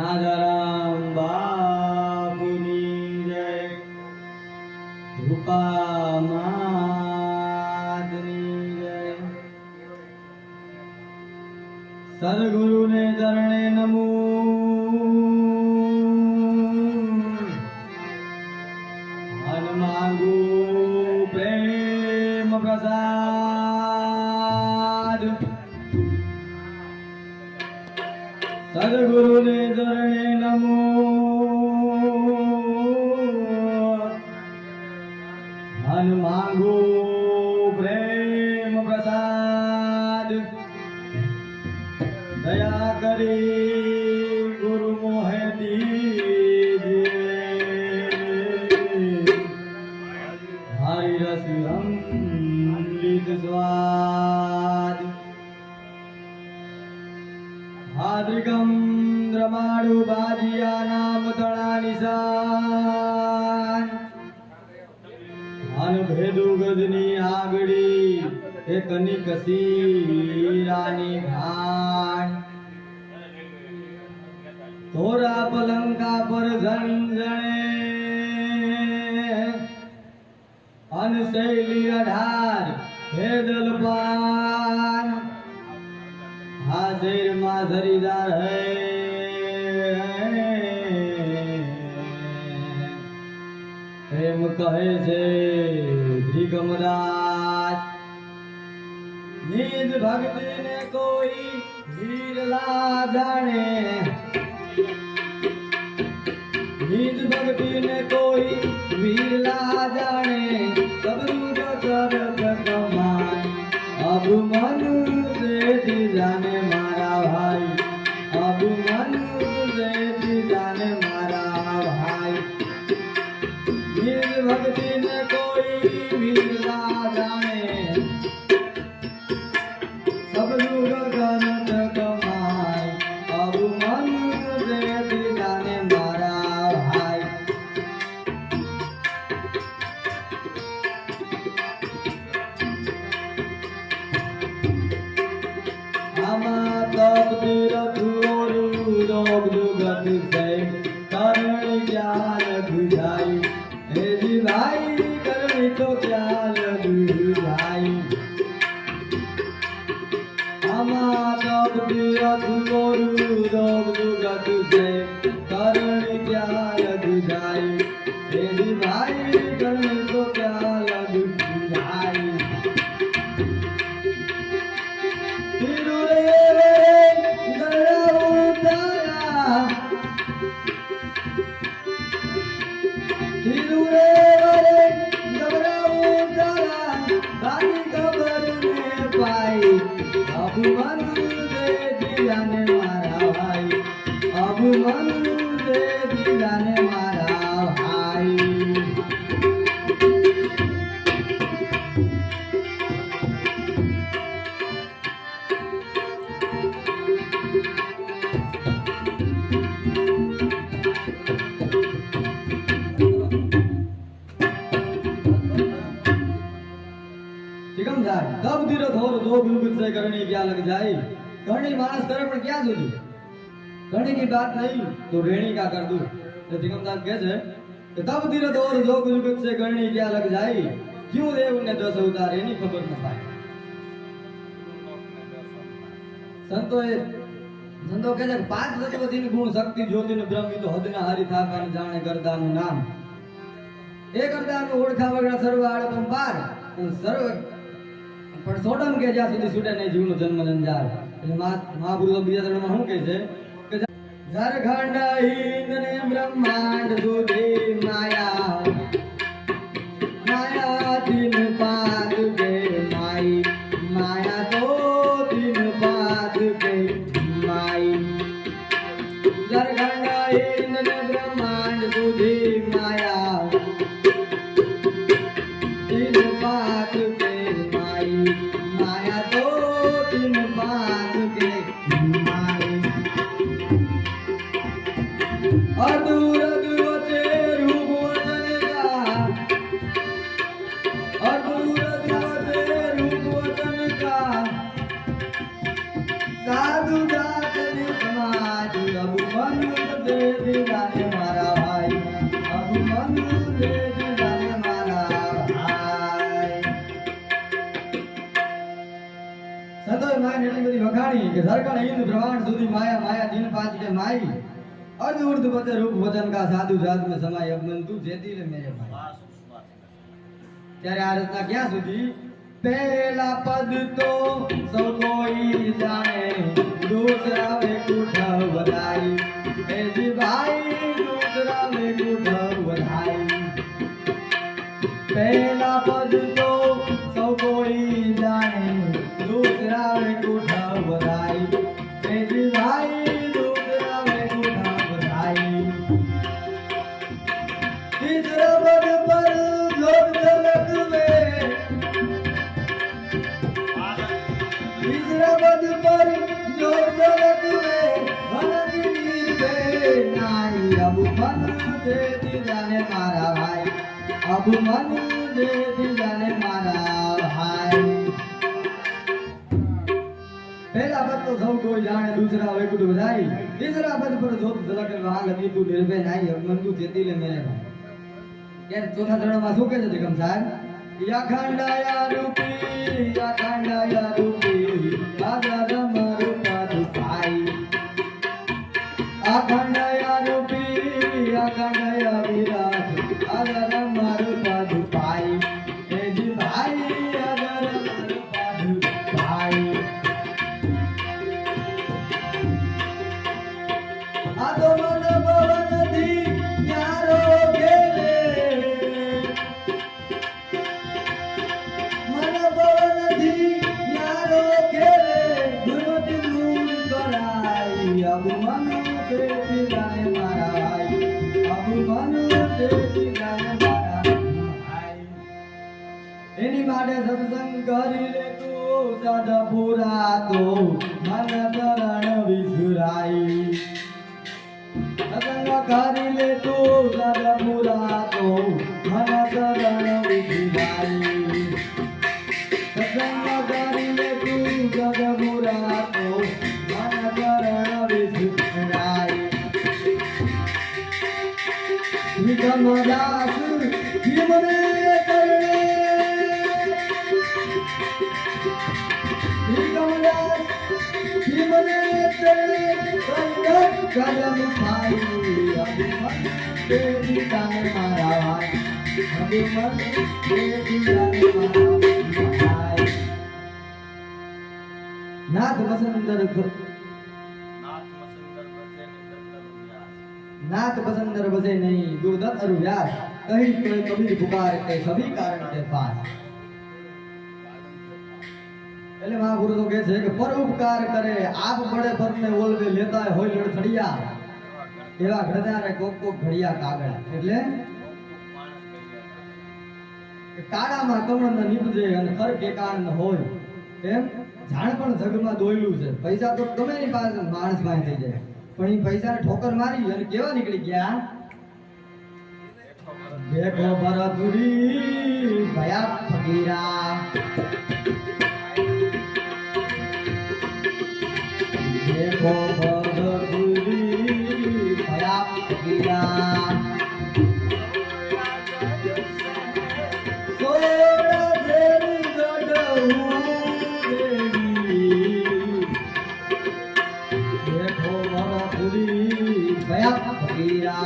રાજારામ બાપુની જય, રૂપા માતની જય। સદગુરુને ચરણે નમો, મન માંગુ પ્રેમ પ્રસાદ। સદગુરુને ચરણે નમો, મન માંગુ પ્રેમ પ્રસાદ। દયા કરી ગુરુ મોહે દીજે, હરિ રસ અમૃત સ્વાદ। ભાદ્રિકમ દ્રમાડુ બાજિયા નામ તણા નિશાન, અન ભેદુ ગજની આગડી એક નિકસી રાની ઘાણ। થોરા પલંકા પર ઝંઝણે, અન શૈલી અઢાર ભેદલ પાન। હાજર માં ધરીદાર હૈ, એમ કહે છે ધ્રિગમદાસ। નિજ ભક્તિ ને કોઈ વીરલા જાણે, નિજ ભક્તિ ને કોઈ વીરલા જાણે। સબનું કરત કમાય, અબ મન से जाने मारा भाई, अब मन से जाने मारा भाई। निज भक्ति ने कोई वीरला जाने, सब लोग करत कमाए, अब मन से जाने मारा भाई। तकदीर थोरू रोग दुगत से करणी क्या लग जाई, हे जी भाई करणी तो क्या लग जाई। हमा तकदीर थोरू रोग दुगत से करणी क्या लग जाई, हे जी भाई करणी तो क्या लग जाई। अब मन दे जाने मारा भाई, अब मन दे जाने मारा भाई। तब धीरे थोर दो बिल्कुल से करनी क्या लग जाए। करनी मानस करे पर क्या सुधू, करने की बात नहीं तो रेणी का कर दू। तो दिगमदास कहते कि तब धीरे थोर दो बिल्कुल से करनी क्या लग जाए, क्यों देव ने 10 अवतार एनी खबर न पाई। संतो कहते 5 तत्व दिन गुण शक्ति ज्योति ने ब्रह्म तो हद ना हरि था पर जाने करता नु नाम। ए करता नु ओळखा वगड़ा सर्व आड़ पंपार, सर्व પણ સોડમ કે જ્યાં સુધી છૂટે નહીં જીવનો જન્મ જંજાર। એટલે મહાપુરુષો બીજા ચરણમાં શું કહે છે કે ઝરખંડ હિંદ ને બ્રહ્માંડ સુધી માયા, માયા તીન પાદ કે માઈ, માયા તો તીન પાદ કે માઈ। ઝરખંડ હિંદ ને બ્રહ્માંડ સુધી માયા, તીન પાદ કે माया तो तीन बात के माई। अधूर दुवचे रूप वचन का, अधूर दुवचे रूप वचन का। साधु जात ने समाज अब मन कि सरकण इंद्र ब्रह्मांड सुधी माया माया दिन पांच के माई अर्ध उर्ध बचे रूप वचन का साधु जात में समाय अब मन तू जेती ले मेरे भाई ત્યારે આ રચના ક્યાં સુધી પહેલા પદ તો સૌ કોઈ જાણે દૂસરા વે કુઠ વધાઈ એ જી ભાઈ દૂસરા વે કુઠ વધાઈ પહેલા પદ તો સૌ કોઈ જાણે દૂસરા વે કુઠ વધાઈ એ જી ભાઈ દૂસરા વે કુઠ વધાઈ तीसरा पद पर लोग जलत में तीसरा पद पर लोग जलत में भनती नीर पे नाई अब मन दे दी जाने मारा भाई अब मन दे दी जाने मारा भाई पहला पद तो सब कोई जाने दूसरा वैकुंठ बधाई तीसरा पद पर जोत जलक वहां लगी तू निर्भय नहीं अब मन तू जेती ले मेरे भाई यार चौथा चरण में શું કહે છે જગમ સાહેબ યાખંડાયા રૂપી આદર મારું પાદુ ભાઈ આખંડાયા રૂપી આખંડાયા વિરાટ આદર મારું પાદુ ભાઈ એ જી ભાઈ આદર મારું પાદુ ભાઈ આ તો મન ભવન થી ન્યારો अब मन ते जाने मारा भाई अब मन ते जाने मारा भाई एनी माटे सत्संग करी ले तू सदा पूरा तो मन चरण विसुराई सत्संग करी ले तू सदा पूरा तो मन चरण विसुराई सत्संग करी ले तू सदा पूरा तो मन चरण विक्रमदास जीवने करने विक्रमदास जीवने करने संगत कदम भाई अभिमान तेरी जाने मारा भाई अभिमान तेरी जाने मारा भाई नाथ वसंतर नाथ बसंदर बजे नहीं दुर्दत अरु व्यास कहीं कोई कबीर पुकार के सभी कारण के पास એટલે મહાગુરુ તો કહે છે કે પરોપકાર કરે આપ બડે પદને ઓલવે લેતા હોય લડથડિયા એવા ઘડનારે કોક કોક ઘડિયા કાગળ એટલે કાળામાં કમળ ન નીપજે અને કર કેકાણ ન હોય એમ જાણ પણ જગમાં દોયલું છે પૈસા તો ગમે ની પાસે માણસ પાસે થઈ જાય પણ એ પૈસા ઠોકર મારી અને કેવા નીકળી ગયા देखो भरतुरी भया फकीरा देखो भरतुरी भया फकीरा सोरा देवी गडहू देवी देखो भरतुरी भया फकीरा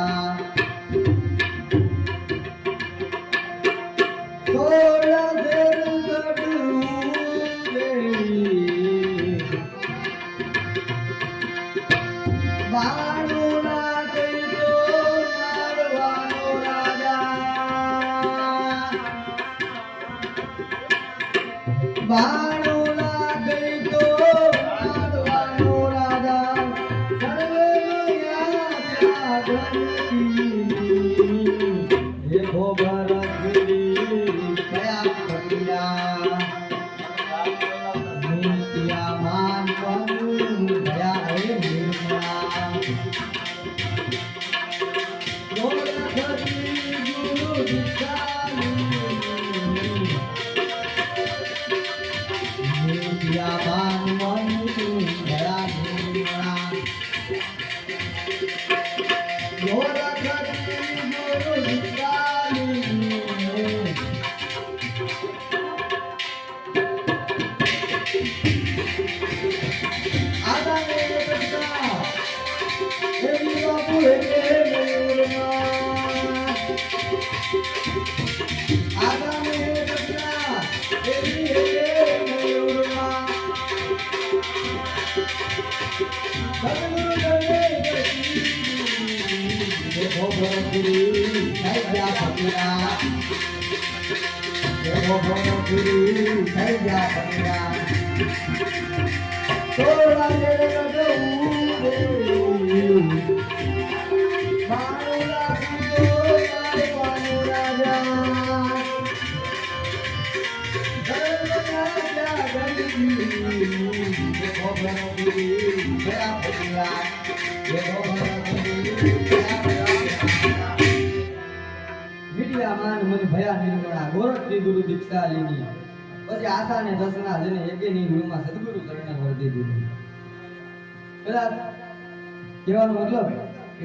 ભયા નિર્મળા ગોરખની ગુરુ દીક્ષા લીધી પછી આશા ને દસના જેને એકેની ગુરુમાં સદગુરુ ચરણે વર્તી દીધું. કદાચ કહેવાનો મતલબ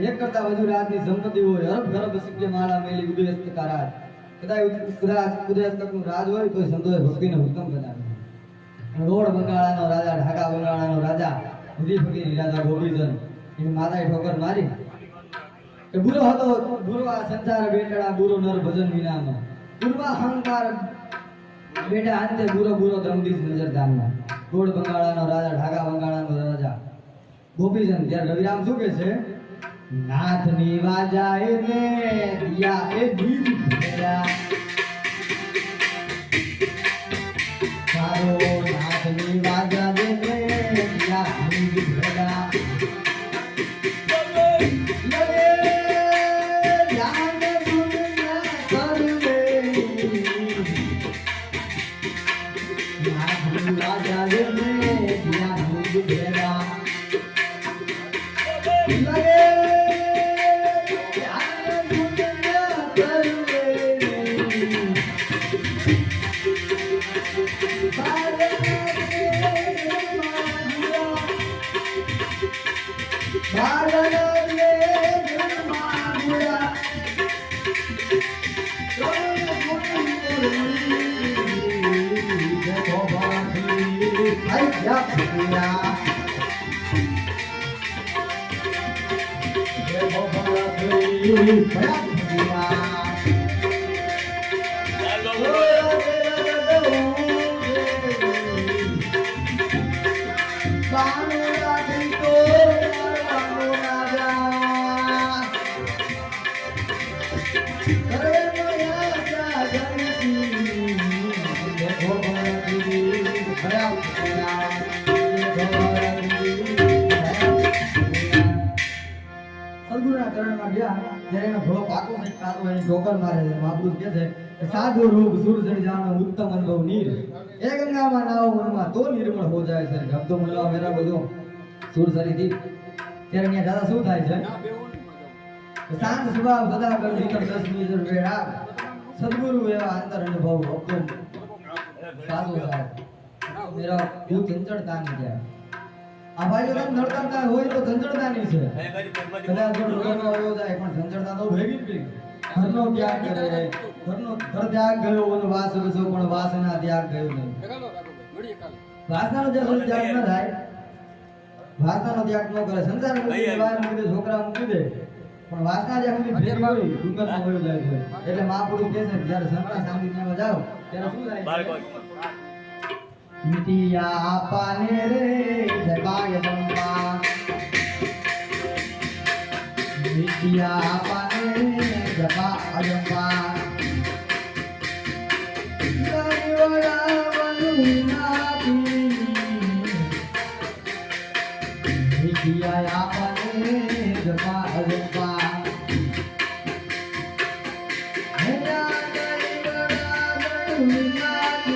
એક કરતા વધુ રાજની સંપત્તિ હોય, અરબ ગરબ સિક્કે માળા મેલી ઉદયસ્ત રાજ, કદાચ ઉદયસ્તકનું રાજ હોય તો સંતોએ ભક્તિને ઉત્તમ બનાવ્યું. રોડ બંગાળાનો રાજા, ઢાકા બંગાળાનો રાજા, નિધિ ફકીર રાજા ગોપીચંદ એની માતાએ ઠોકર મારી કે બુરો હતો બુરો આ સંસાર બેટડા બુરો નર ભજન વિનાનો પૂર્વા અહંકાર બેટા અંતે બુરો બુરો દમદીશ નજર દાનમાં. રોડ બંગાળાનો રાજા, ઢાકા બંગાળાનો રાજા ગોપીચંદ. ત્યારે રવિરામ શું કહે છે? નાથની વાજા એને દિયા એ બીજ ભેરા મારો નાથની વાજા એને દિયા બીજ ભેરા સાધુ રૂપ સુરજણ જાણો ઉત્તમ અનુભવ નીર એ ગંગામાં નાવો મનમાં તો નિર્મળ હો જાય છે. શબ્દો મળવા મેરા બધો સુરસરીથી ત્યારે અહીંયા દાદા શું થાય છે? શાંત સ્વભાવ સદા કર ભીતર 10 મિનિટ વેળા સદગુરુ એવા અંતર અનુભવ ઉત્તમ સાધુ સાહેબ મેરા એવું ચંચળતા નહીં જાય. આ ભાઈ જો તમે નડતરતા હોય તો ચંચળતા નહીં છે. કદાચ જો ડોગરમાં આવ્યો જાય પણ ચંચળતા તો ભેગી જ નહીં. ઘરનો ત્યાગ કરે, ઘર ત્યાગ ગયો અને વાસ વસો પણ વાસના ત્યાગ ગયો નહીં. વાસનાનો જે ત્યાગ ન થાય, વાસનાનો ત્યાગ ન કરે, સંસાર મૂકી વાર મૂકી દે, છોકરા મૂકી દે, પણ વાસના જે સુધી ફેર હોય ડુંગરમાં વયો જાય છે. એટલે મહાપુરુષ કહે છે જ્યારે સંતા સાનિધ્યમાં જાઓ ત્યારે શું થાય? મિટિયા આપાને રે જબાય બંબા, મિટિયા આપાને જબા અજંબા, ગરીવડા વનુનાથી મિટિયા આપાને જબા અજંબા. હેયા ગરીવડા વનુનાથી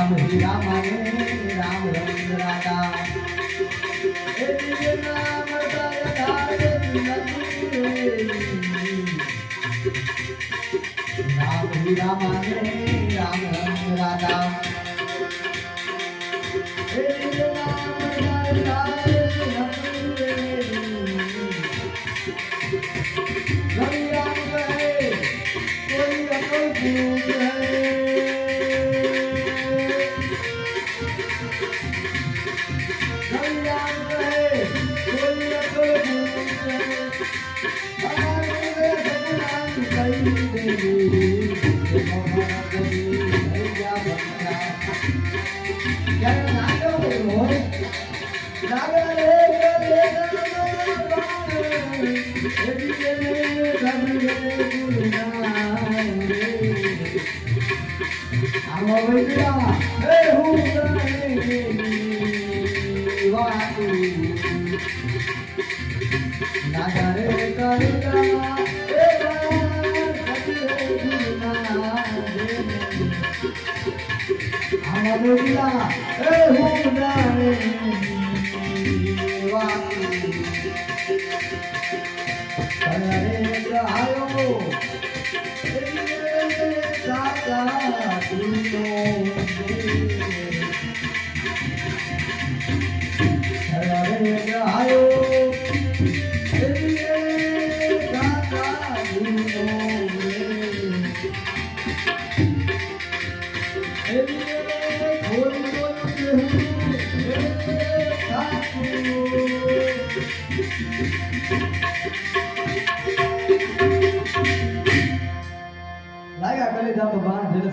नाम ही रामाने राम रंग राधा ए दिव्य नाम तारे नाम ही रामाने राम रंग राधा ए दिव्य नाम तारे रवि राम है कोई अकल भूत है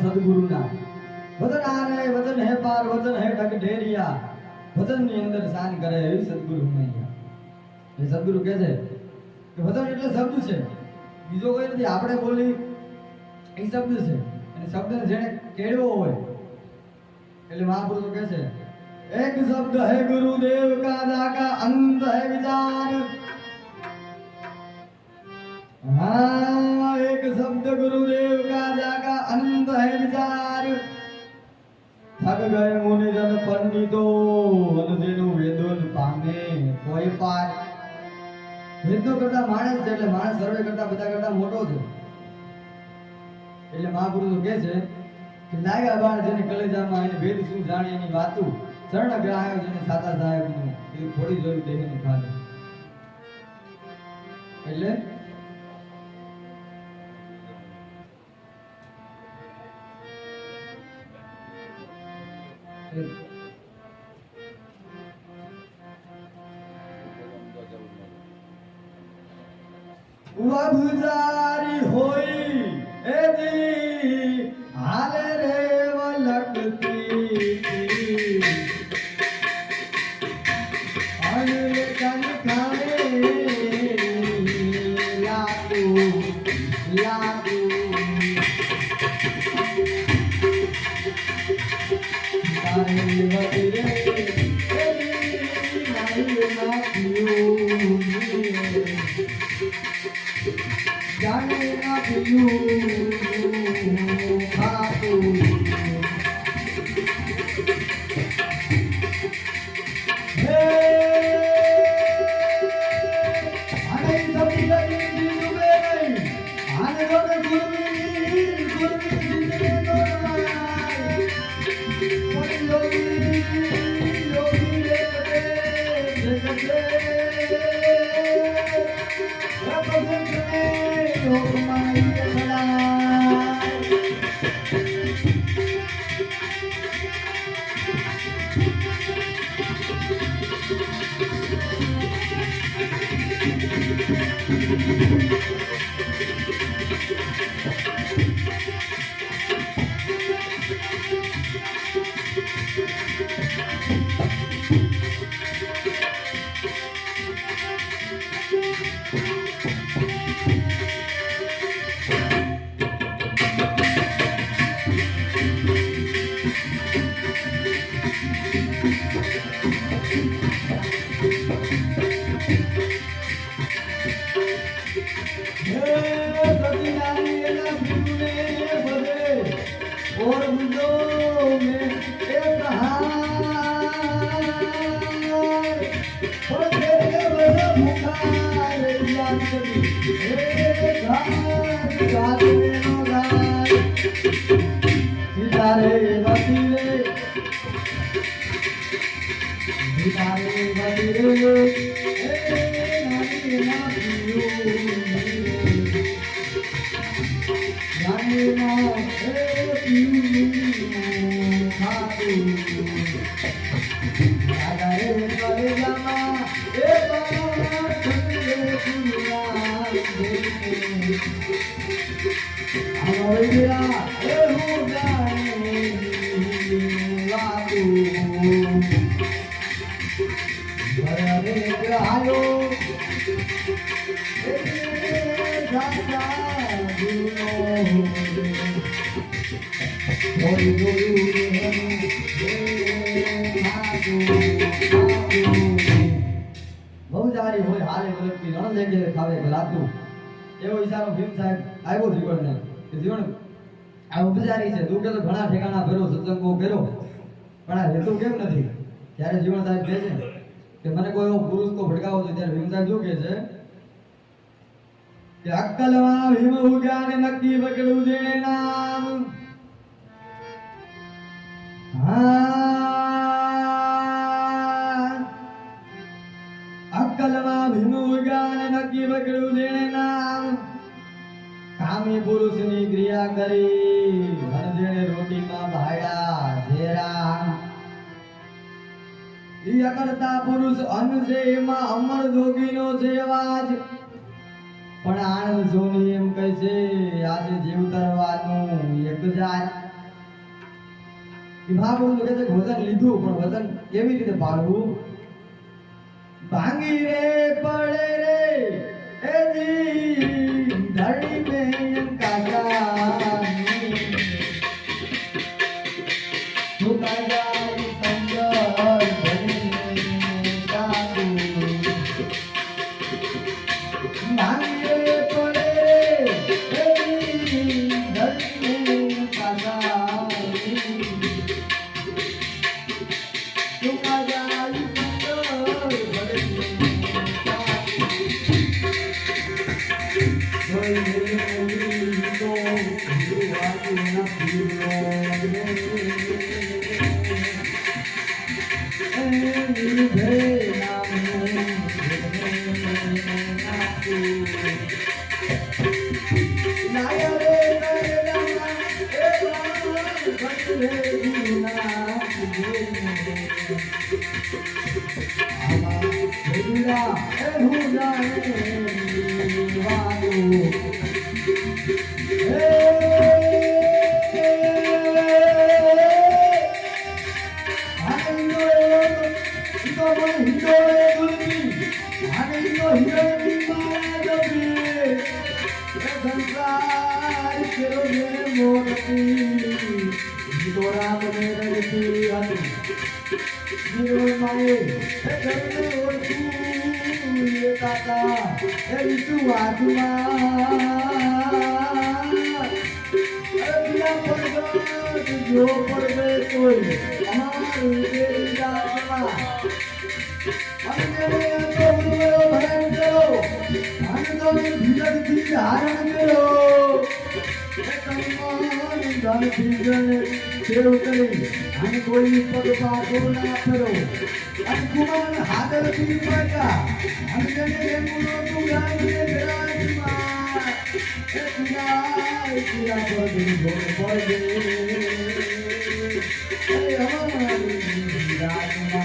सदगुरु ना वचन आ रहे वचन है पार वचन है ढक ढेरिया वचन ની અંદર શાન કરે એવી સદગુરુ મૈયા એ સદગુરુ કહે છે કે વચન એટલે શબ્દ છે બીજો કોઈ નથી આપણે બોલી એ શબ્દ છે અને શબ્દને જેને કેળવો હોય એટલે મહાપુરુષો કહે છે एक शब्द है गुरुदेव का जाका अंत है विचार हाँ एक शब्द गुरुदेव का जाका अनंत है विचार थक गए मुनिजन पंडितो अनजेनु वेदोन पामे कोई पार વેદનો કરતા માણસ છે એટલે માણસ સર્વે કરતા બધા કરતા મોટો છે એટલે મહાપુરુષો કહે છે કે લાગ્યા બાણ જેને કલેજામાં એને વેદ શું જાણે એની વાતું ચરણ ગ્રાહ્યો જેને સાતા સાહેબનું એ થોડી જોયું દેહની ખાધું એટલે वबुजारी होई एदी हाले रे वलकती अनिल कन खाने लागू लागू तारे वबुरे एदी नाई नाथियो जाने ना पियो खातो हे आने सभी लगी डूबे नहीं आने लोग गुरमी जिंदगी नोराई कोई लोगी देखते और बुझो में તારે બદલે એ નાની નાની નાની ના એ પીયું ખાતું દાદા રે કરે જામા એ બાર ખંડે દુનિયા દેખે આવડ્યા એ હું જાણે વાતું ભરે ગ્રહાયો એ જાતા દુનો જોઈ જોયું બહુ સારી હોય હાલે ગલતી રણ જગ્યાએ ખાવે ગલાતું એવો ઈશારો ભીમ સાહેબ આવ્યો જીવનને કે જીવન આ ઉપચારી છે તું કે તો ઘણા ઠેકાણા ભર્યો સત્સંગો કર્યો પણ આ હેતુ કેમ નથી ત્યારે જીવન સાહેબ કહે છે કે મને કોઈ એવો પુરુષ તો ભડકાવો છે ત્યારે ભીમ સાહેબ શું કહે છે કે અક્કલમાં ભીમ ઉગ્યા ને નક્કી પકડું જેણે નામ અક્કલમાં ભીમ ઉગ્યા ને નક્કી પકડું જેણે નામ કામી પુરુષની ક્રિયા કરી ઘર જેણે રોટીમાં ભાયા જેરા ઈ અકર્તા પુરુષ અન્ન છે એમાં અમર જોગીનો છે અવાજ પણ આનંદ જોની એમ કહે છે આજે જીવતરવાનું એક જાત ઈ મહાપુરુષ કહે છે વજન લીધું પણ વજન કેવી રીતે પાડવું ભાંગી રે પડે રે એ જી ધરણી में काजानी झुका जाए संजर धनी जादू मांगे पड़े धरणी में काजानी झुका जाए संजर जो पर गए कोई हमारे धारण करो कोई पग पागो ना करो कुमार हादर की पका हमने मुनो तू गाने विराजमा ए पिया पर दिन बोल दे ए हमारी विराजमा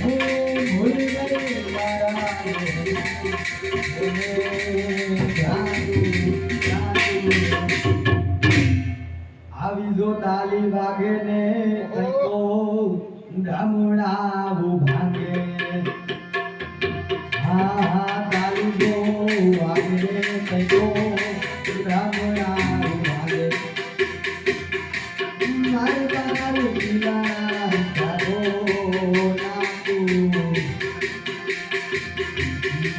Oh, આવી જો તાલી વાગે ને કંઈકો ડામણા ભાગે હા હા તાલી જો વાગે ને કંઈકો ડામણા ભાગે મારે તારું પીલા જાગો નાખું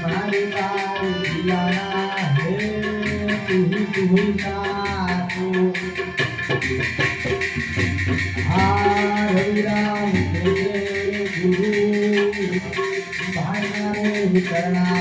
મારે તારું પીલા હે તું નાખું रविराम गुरु भाई करना